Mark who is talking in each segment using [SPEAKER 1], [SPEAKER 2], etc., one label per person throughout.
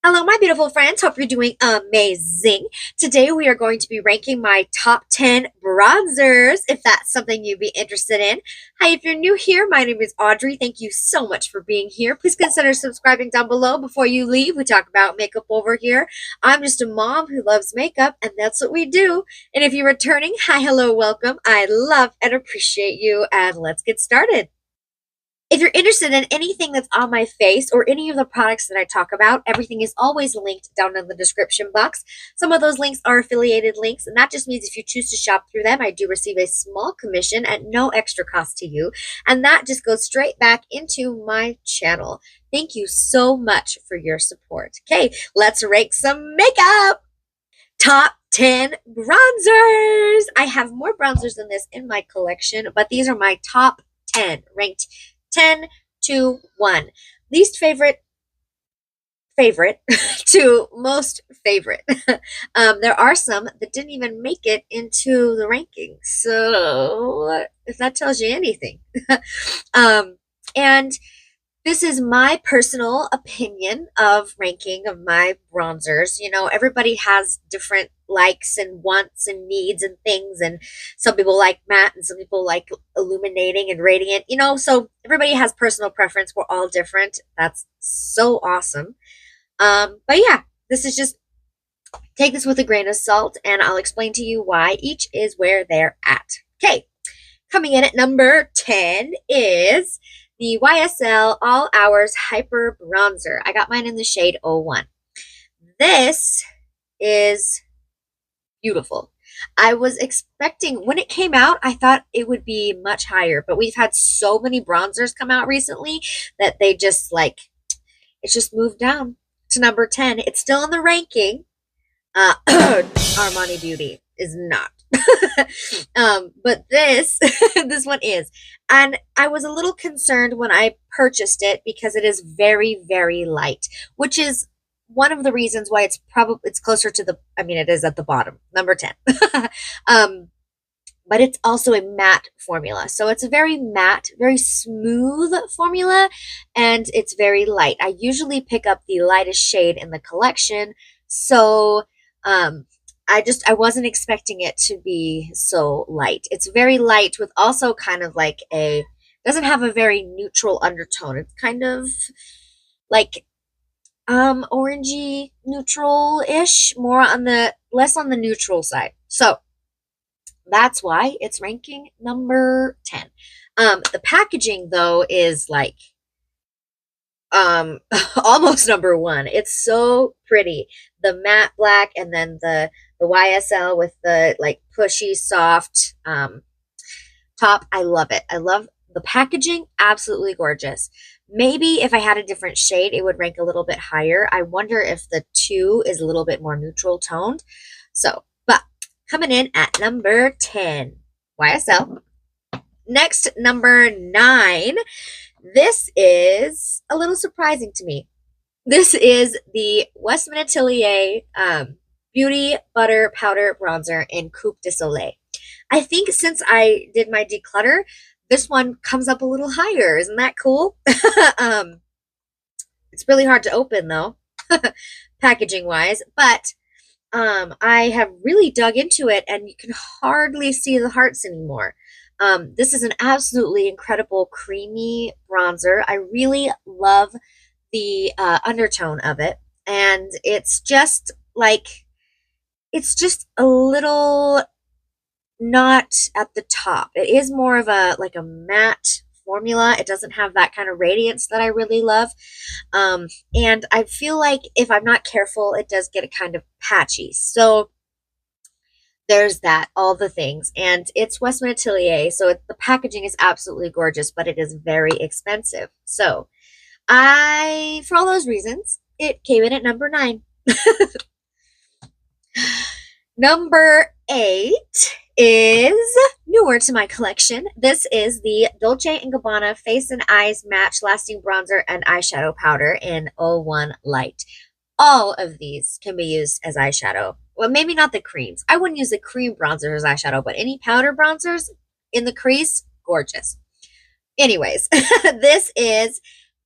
[SPEAKER 1] Hello, my beautiful friends. Hope you're doing amazing. Today, we are going to be ranking my top 10 bronzers, if that's something you'd be interested in. Hi, if you're new here, my name is Audrey. Thank you so much for being here. Please consider subscribing down below before you leave. We talk about makeup over here. I'm just a mom who loves makeup, and that's what we do. And if you're returning, hi, hello, welcome. I love and appreciate you, and let's get started. If you're interested in anything that's on my face or any of the products that I talk about, everything is always linked down in the description box. Some of those links are affiliated links, and that just means if you choose to shop through them, I do receive a small commission at no extra cost to you, and that just goes straight back into my channel. Thank you so much for your support. Okay, let's rank some makeup. Top 10 bronzers. I have more bronzers than this in my collection, but these are my top 10 ranked 10 to 1. Least favorite to most favorite. There are some that didn't even make it into the ranking. So if that tells you anything. um, and this is my personal opinion of ranking of my bronzers. You know, everybody has different likes and wants and needs and things. And some people like matte and some people like illuminating and radiant, you know, so everybody has personal preference. We're all different. That's so awesome. But yeah, this is just take this with a grain of salt and I'll explain to you why each is where they're at. Okay, coming in at number 10 is the YSL All Hours Hyper Bronzer. I got mine in the shade 01. This is beautiful. I was expecting, when it came out, I thought it would be much higher, but we've had so many bronzers come out recently that they just it's just moved down to number 10. It's still in the ranking. Armani Beauty is not. But this this one is, and I was a little concerned when I purchased it because it is very, very light, which is one of the reasons why it's closer to it is at the bottom, number 10. But it's also a matte formula, so it's a very matte, very smooth formula, and it's very light. I usually pick up the lightest shade in the collection, so I wasn't expecting it to be so light. It's very light with also kind of doesn't have a very neutral undertone. It's kind of like orangey neutral-ish, less on the neutral side. So that's why it's ranking number 10. The packaging though is almost number 1. It's so pretty. The matte black and then the YSL with the pushy soft top. I love it. I love the packaging. Absolutely gorgeous. Maybe if I had a different shade, it would rank a little bit higher. I wonder if the 2 is a little bit more neutral toned. So, but coming in at number 10, YSL. Next, number 9. This is a little surprising to me. This is the Westman Atelier Beauty Butter Powder Bronzer in Coupe de Soleil. I think since I did my declutter, this one comes up a little higher. Isn't that cool? It's really hard to open though, packaging wise, but I have really dug into it and you can hardly see the hearts anymore. This is an absolutely incredible creamy bronzer. I really love the undertone of it, and it's just a little not at the top. It is more of a matte formula. It doesn't have that kind of radiance that I really love. And I feel like if I'm not careful, it does get a kind of patchy. So there's that, all the things. And it's Westman Atelier, so the packaging is absolutely gorgeous, but it is very expensive. So for all those reasons, it came in at number 9. Number 8 is newer to my collection. This is the Dolce & Gabbana Face and Eyes Match Lasting Bronzer and Eyeshadow Powder in 01 Light. All of these can be used as eyeshadow. Well, maybe not the creams. I wouldn't use the cream bronzer as eyeshadow, but any powder bronzers in the crease, gorgeous. Anyways, this is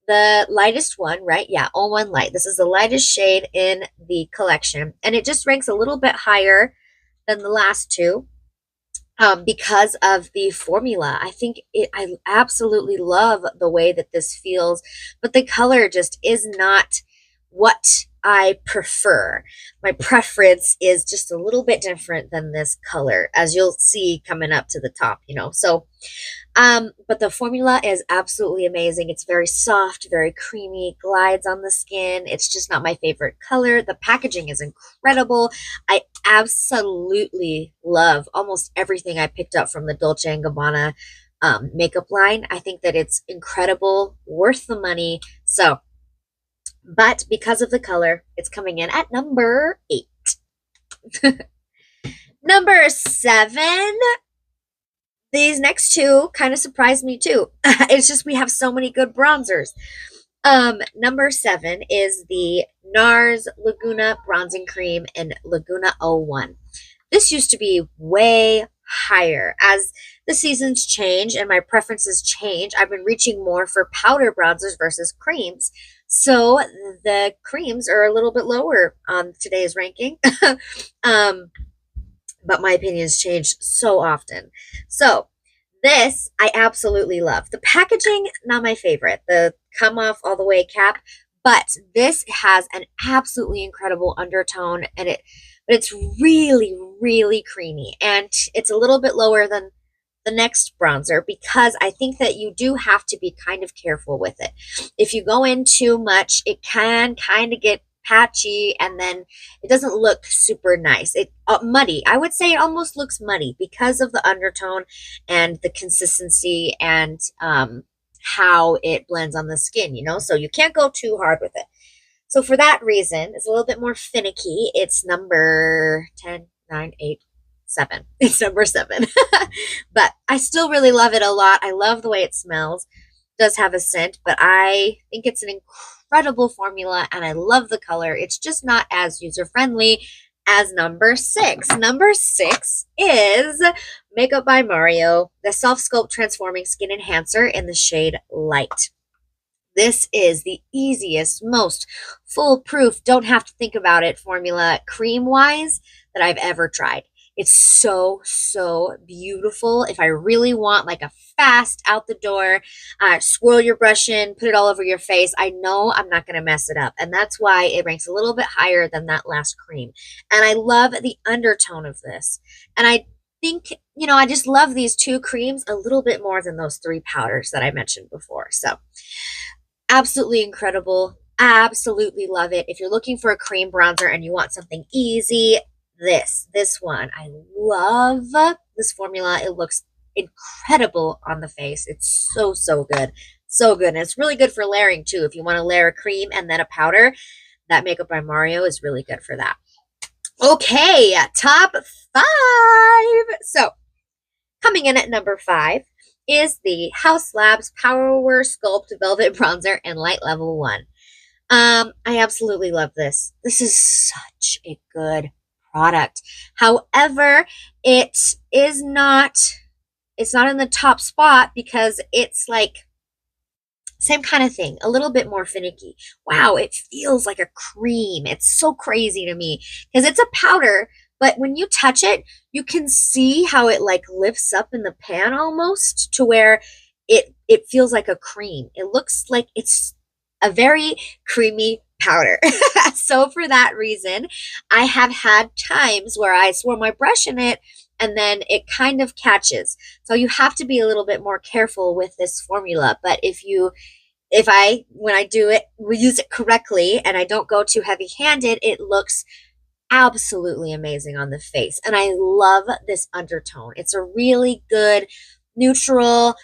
[SPEAKER 1] the lightest one, right? Yeah, 01 Light. This is the lightest shade in the collection, and it just ranks a little bit higher than the last two because of the formula. I absolutely love the way that this feels, but the color just is not what I prefer. My preference is just a little bit different than this color, as you'll see coming up to the top, So but the formula is absolutely amazing. It's very soft, very creamy, glides on the skin. It's just not my favorite color. The packaging is incredible. I absolutely love almost everything I picked up from the Dolce & Gabbana makeup line. I think that it's incredible, worth the money. So, but because of the color, it's coming in at number 8. Number 7. These next two kind of surprised me too. It's just we have so many good bronzers. Number 7 is the Nars Laguna Bronzing Cream in Laguna 01. This used to be way higher. As the seasons change and my preferences change, I've been reaching more for powder bronzers versus creams. So the creams are a little bit lower on today's ranking. But my opinions change so often. So this I absolutely love. The packaging, not my favorite. The come off all the way cap, but this has an absolutely incredible undertone, and it's really, really creamy, and it's a little bit lower than the next bronzer because I think that you do have to be kind of careful with it. If you go in too much, it can kind of get patchy, and then it doesn't look super nice. It muddy. I would say it almost looks muddy because of the undertone and the consistency and how it blends on the skin, so you can't go too hard with it. So for that reason, it's a little bit more finicky. It's number 10, 9, 8, 7. It's number 7. But I still really love it a lot. I love the way it smells. It does have a scent, but I think it's an incredible formula, and I love the color. It's just not as user-friendly as number 6. Number 6 is Makeup by Mario, the Self Sculpt Transforming Skin Enhancer in the shade Light. This is the easiest, most foolproof, don't have to think about it formula cream-wise that I've ever tried. It's so, so beautiful. If I really want like a fast out the door, swirl your brush in, put it all over your face, I know I'm not going to mess it up. And that's why it ranks a little bit higher than that last cream. And I love the undertone of this. And I think, I just love these 2 creams a little bit more than those 3 powders that I mentioned before. So absolutely incredible. Absolutely love it. If you're looking for a cream bronzer and you want something easy, this one. I love this formula. It looks incredible on the face. It's so, so good. So good. And it's really good for layering too. If you want to layer a cream and then a powder, that Makeup by Mario is really good for that. Okay, top 5. So coming in at number 5 is the Haus Labs Power Sculpt Velvet Bronzer in Light Level 1. I absolutely love this. This is such a good product. However, it's not in the top spot because it's like same kind of thing, a little bit more finicky. Wow, it feels like a cream. It's so crazy to me because it's a powder, but when you touch it, you can see how it like lifts up in the pan almost to where it feels like a cream. It looks like it's a very creamy powder. So for that reason, I have had times where I swirl my brush in it and then it kind of catches. So you have to be a little bit more careful with this formula. But when I do it, we use it correctly and I don't go too heavy handed, it looks absolutely amazing on the face. And I love this undertone. It's a really good, neutral,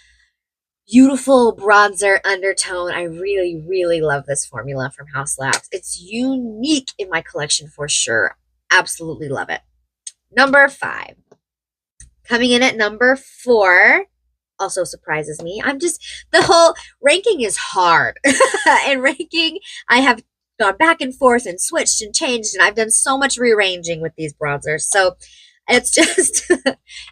[SPEAKER 1] beautiful bronzer undertone. I really, really love this formula from Haus Labs. It's unique in my collection for sure. Absolutely love it. Number 5. Coming in at number 4 also surprises me. The whole ranking is hard. And ranking, I have gone back and forth and switched and changed, and I've done so much rearranging with these bronzers. So it's just,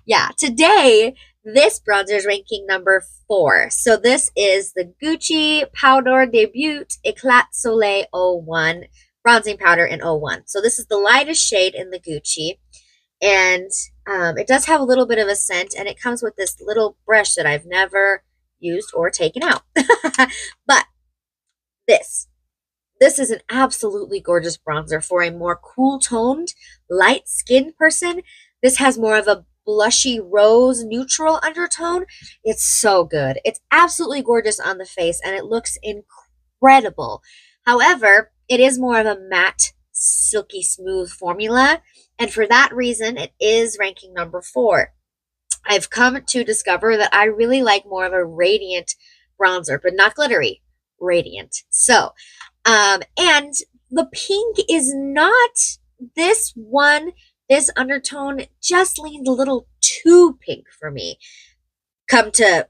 [SPEAKER 1] yeah, today, This bronzer is ranking number 4. So this is the Gucci Powder Debut Eclat Soleil 01 bronzing powder in 01. So this is the lightest shade in the Gucci. And it does have a little bit of a scent, and it comes with this little brush that I've never used or taken out. But this is an absolutely gorgeous bronzer for a more cool toned, light skinned person. This has more of a blushy rose neutral undertone. It's so good. It's absolutely gorgeous on the face, and it looks incredible. However, it is more of a matte, silky smooth formula, and for that reason, it is ranking number 4. I've come to discover that I really like more of a radiant bronzer, but not glittery, radiant. So, and the pink is not this one. This undertone just leans a little too pink for me. Come to,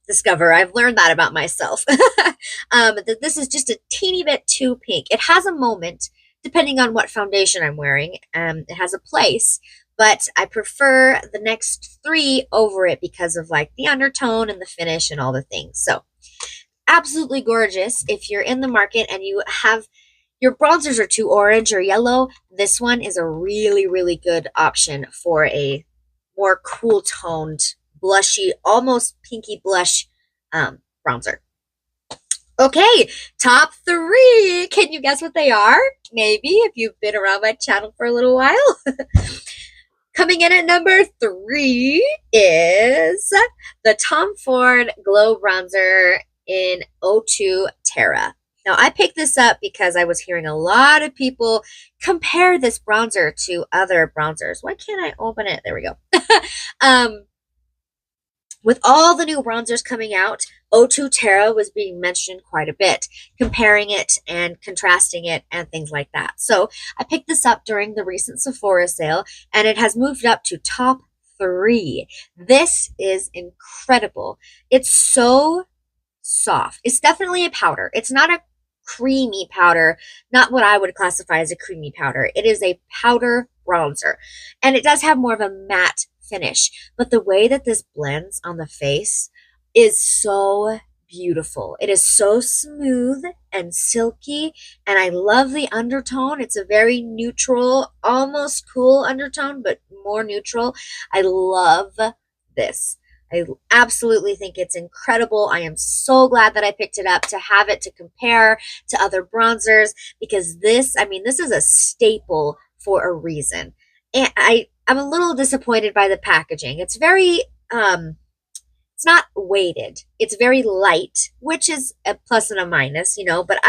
[SPEAKER 1] discover I've learned that about myself. That this is just a teeny bit too pink. It has a moment, depending on what foundation I'm wearing. It has a place, but I prefer the next 3 over it because of like the undertone and the finish and all the things. So absolutely gorgeous. If you're in the market and you have your bronzers are too orange or yellow, this one is a really, really good option for a more cool toned, blushy, almost pinky blush bronzer. Okay, top 3. Can you guess what they are? Maybe if you've been around my channel for a little while. Coming in at number 3 is the Tom Ford Glow Bronzer in 02 Terra. Now, I picked this up because I was hearing a lot of people compare this bronzer to other bronzers. Why can't I open it? There we go. With all the new bronzers coming out, 02 Terra was being mentioned quite a bit, comparing it and contrasting it and things like that. So I picked this up during the recent Sephora sale, and it has moved up to top 3. This is incredible. It's so soft. It's definitely a powder. It's not a creamy powder, not what I would classify as a creamy powder. It is a powder bronzer, and it does have more of a matte finish, but the way that this blends on the face is so beautiful. It is so smooth and silky, and I love the undertone. It's a very neutral, almost cool undertone, but more neutral. I love this. I absolutely think it's incredible. I am so glad that I picked it up to have it to compare to other bronzers, because this is a staple for a reason. And I'm a little disappointed by the packaging. It's very, it's not weighted. It's very light, which is a plus and a minus, but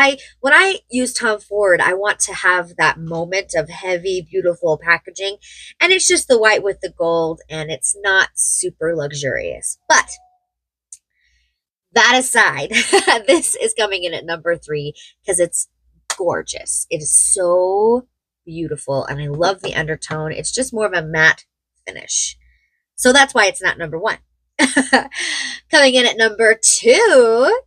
[SPEAKER 1] when I use Tom Ford, I want to have that moment of heavy, beautiful packaging, and it's just the white with the gold, and it's not super luxurious. But that aside, this is coming in at number 3 because it's gorgeous. It is so beautiful, and I love the undertone. It's just more of a matte finish. So that's why it's not number 1. Coming in at number 2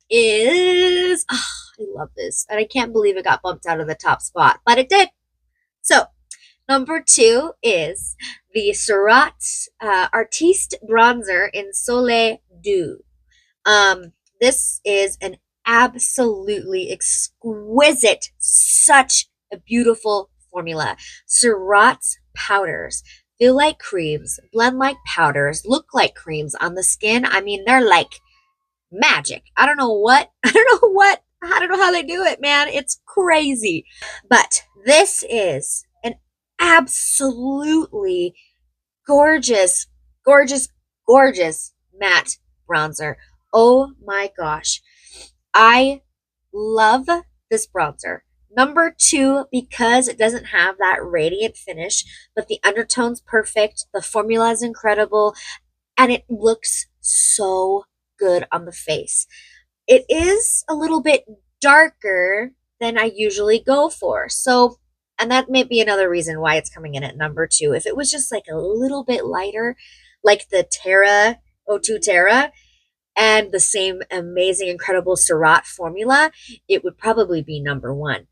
[SPEAKER 1] is, I love this, and I can't believe it got bumped out of the top spot, but it did. So number 2 is the Surratt Artiste Bronzer in Soleil Doux. This is an absolutely exquisite, such a beautiful formula. Surratt's powders feel like creams, blend like powders, look like creams on the skin. I mean, they're like magic. I don't know how they do it, man. It's crazy. But this is an absolutely gorgeous, gorgeous, gorgeous matte bronzer. Oh my gosh. I love this bronzer. Number 2, because it doesn't have that radiant finish, but the undertone's perfect, the formula is incredible, and it looks so good on the face. It is a little bit darker than I usually go for. So, and that may be another reason why it's coming in at number 2. If it was just like a little bit lighter, like the Terra, 02 Terra, and the same amazing, incredible Surratt formula, it would probably be number 1.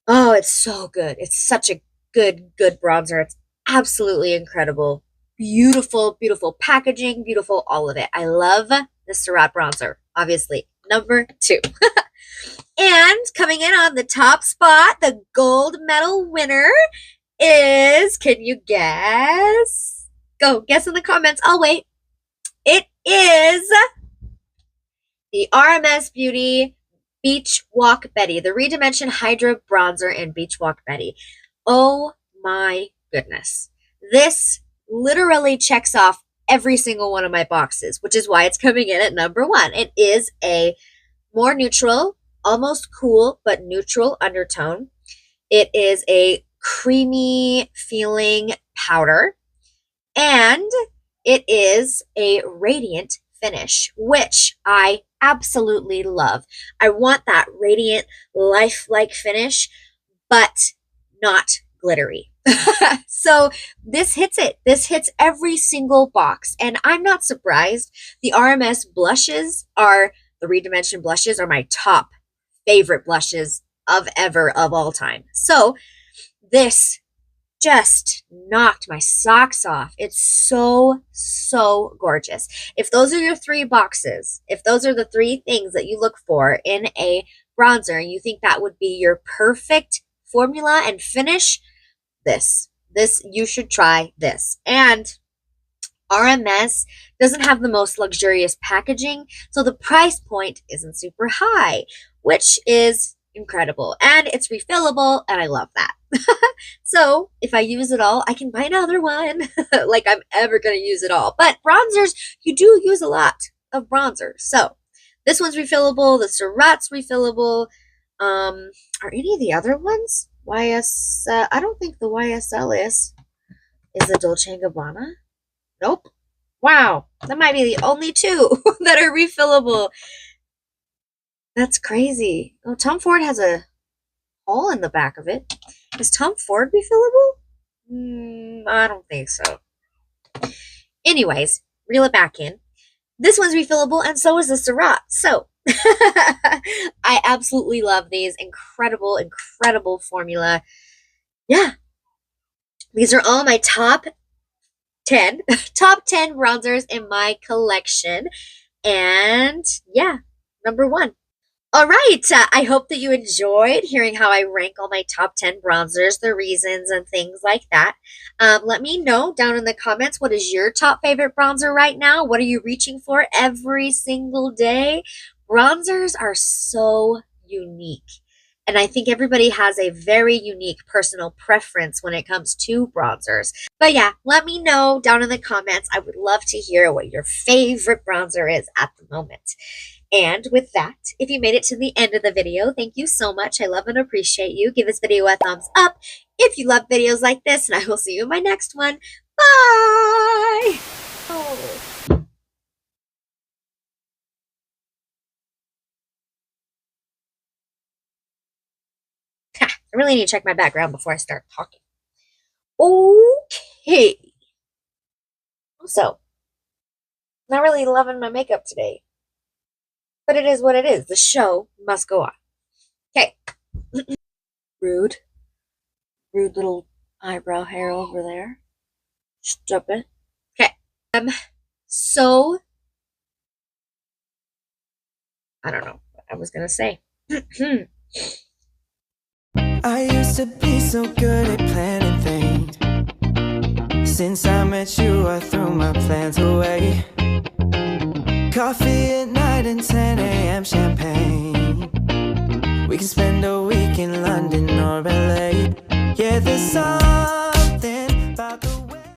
[SPEAKER 1] Oh, it's so good. It's such a good bronzer. It's absolutely incredible. beautiful, beautiful packaging, beautiful all of it. I love the Surratt bronzer, obviously. Number 2. And coming in on the top spot, the gold medal winner is, can you guess? Go, guess in the comments. I'll wait. It is the RMS Beauty Beach Walk Betty, the Redimension Hydra Bronzer in Beach Walk Betty. Oh my goodness. This literally checks off every single one of my boxes, which is why it's coming in at number 1. It is a more neutral, almost cool, but neutral undertone. It is a creamy feeling powder, and it is a radiant finish, which I absolutely love. I want that radiant, lifelike finish, but not glittery. So this hits it. This hits every single box, and I'm not surprised. The RMS blushes are, the Redimension blushes are my top favorite blushes of all time. So this just knocked my socks off. It's so, so gorgeous. If those are your 3 boxes, if those are the 3 things that you look for in a bronzer, and you think that would be your perfect formula and finish, this you should try this. And RMS doesn't have the most luxurious packaging, so the price point isn't super high, which is incredible. And it's refillable, and I love that. So if I use it all, I can buy another one. Like I'm ever going to use it all. But bronzers, you do use a lot of bronzers. So this one's refillable. The Surratt's refillable. Are any of the other ones? I don't think the YSL is. Is the Dolce & Gabbana? Nope. Wow. That might be the only 2 that are refillable. That's crazy. Oh, Tom Ford has a hole in the back of it. Is Tom Ford refillable? I don't think so. Anyways, reel it back in. This one's refillable, and so is the Surratt. So I absolutely love these. Incredible, incredible formula. Yeah. These are all my top 10 bronzers in my collection. And yeah, number 1. All right, I hope that you enjoyed hearing how I rank all my top 10 bronzers, the reasons, and things like that. Let me know down in the comments, what is your top favorite bronzer right now? What are you reaching for every single day? Bronzers are so unique, and I think everybody has a very unique personal preference when it comes to bronzers. But yeah, let me know down in the comments. I would love to hear what your favorite bronzer is at the moment. And with that, if you made it to the end of the video, thank you so much. I love and appreciate you. Give this video a thumbs up if you love videos like this, and I will see you in my next one. Bye! Oh. I really need to check my background before I start talking. Okay. Also, not really loving my makeup today. But it is what it is. The show must go on. Okay. Rude. Rude little eyebrow hair over there. Stop it. Okay. So, I don't know what I was going to say.
[SPEAKER 2] I used to be so good at planning things. Since I met you, I threw my plans away. Coffee at night and 10 a.m. champagne. We can spend a week in London or LA. Yeah, the sun